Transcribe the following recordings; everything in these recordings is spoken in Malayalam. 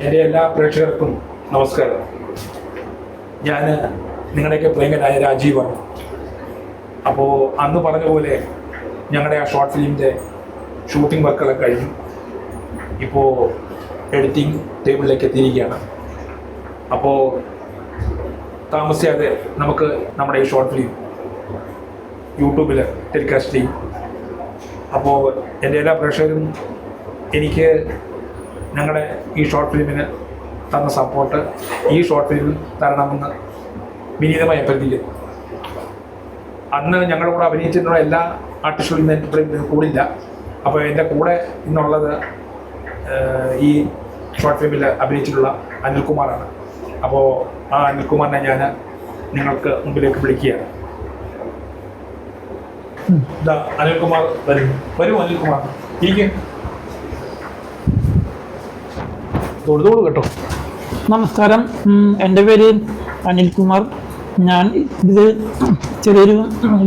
എൻ്റെ എല്ലാ പ്രേക്ഷകർക്കും നമസ്കാരം. ഞാൻ നിങ്ങളുടെയൊക്കെ പ്രിയങ്കരായ രാജീവാണ്. അപ്പോൾ അന്ന് പറഞ്ഞ പോലെ ഞങ്ങളുടെ ആ ഷോർട്ട് ഫിലിമിൻ്റെ ഷൂട്ടിംഗ് വർക്കുകളൊക്കെ കഴിഞ്ഞു. ഇപ്പോൾ എഡിറ്റിംഗ് ടേബിളിലേക്ക് എത്തിയിരിക്കുകയാണ്. അപ്പോൾ താമസിയാതെ നമുക്ക് നമ്മുടെ ഈ ഷോർട്ട് ഫിലിം യൂട്യൂബിൽ ടെലികാസ്റ്റ് ചെയ്യും. അപ്പോൾ എൻ്റെ എല്ലാ പ്രേക്ഷകരും എനിക്ക് ഞങ്ങളുടെ ഈ ഷോർട്ട് ഫിലിമിന് തന്ന സപ്പോർട്ട് ഈ ഷോർട്ട് ഫിലിമിൽ തരണമെന്ന് വിനീതമായി അഭ്യർത്ഥിക്കുന്നു. അന്ന് ഞങ്ങളുടെ കൂടെ അഭിനയിച്ചിട്ടുള്ള എല്ലാ ആർട്ടിസ്റ്റുകളും ഇന്ന് കൂടില്ല. അപ്പോൾ എൻ്റെ കൂടെ ഇന്നുള്ളത് ഈ ഷോർട്ട് ഫിലിമിൽ അഭിനയിച്ചിട്ടുള്ള അനിൽകുമാറാണ്. അപ്പോൾ ആ അനിൽകുമാറിനെ ഞാൻ നിങ്ങൾക്ക് മുമ്പിലേക്ക് വിളിക്കുകയാണ്. അനിൽകുമാർ വരൂ അനിൽകുമാർ ഇരിക്കും. തൊഴുതോളൂ കേട്ടോ. നമസ്കാരം, എൻ്റെ പേര് അനിൽകുമാർ. ഞാൻ ഇത് ചെറിയൊരു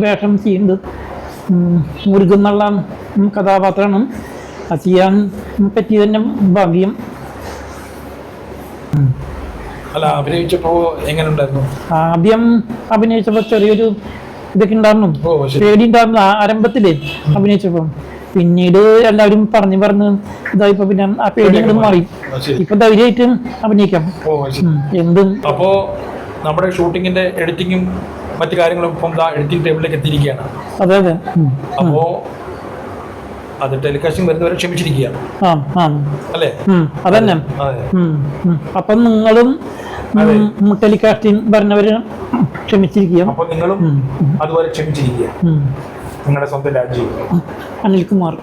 വേഷം ചെയ്യുന്നത് മുരുകൻ എന്നുള്ള കഥാപാത്രമാണ്. അത് ചെയ്യാൻ പറ്റിയതിൻ്റെ ഭാഗ്യം. അല്ല, അഭിനയിച്ചപ്പോൾ എങ്ങനെ ഉണ്ടായിരുന്നു? ആദ്യം അഭിനയിച്ചപ്പോൾ ചെറിയൊരു ഇതൊക്കെ ഉണ്ടായിരുന്നു, പേടി ഉണ്ടായിരുന്നു ആരംഭത്തില് അഭിനയിച്ചപ്പോൾ. പിന്നീട് എല്ലാവരും പറഞ്ഞ് ഇതായിപ്പോ പിന്നെ ആ പേടി അങ്ങോട്ട് മാറി. ഇപ്പൊ ധൈര്യമായിട്ട് അഭിനയിക്കാം എന്തും. അപ്പോ നമ്മുടെ ഷൂട്ടിങ്ങിന്റെ എഡിറ്റിങ്ങും മറ്റു കാര്യങ്ങളും ഇപ്പം എഡിറ്റിംഗ് ടേബിളിലേക്ക് എത്തിയിരിക്കുകയാണ്. അതെ അതെ. അപ്പോ അത് ടെലികാസ്റ്റിംഗ് വരുന്നവരെ ക്ഷമിച്ചിരിക്കുക അല്ലേ? അതന്നെ. അപ്പൊ നിങ്ങളും ടെലികാസ്റ്റിംഗ് വരുന്നവര് ക്ഷമിച്ചിരിക്കുക. അപ്പൊ നിങ്ങളും അതുപോലെ ക്ഷമിച്ചിരിക്കുക. നിങ്ങളുടെ സ്വന്തം രാജ്യം. അനിൽകുമാർ.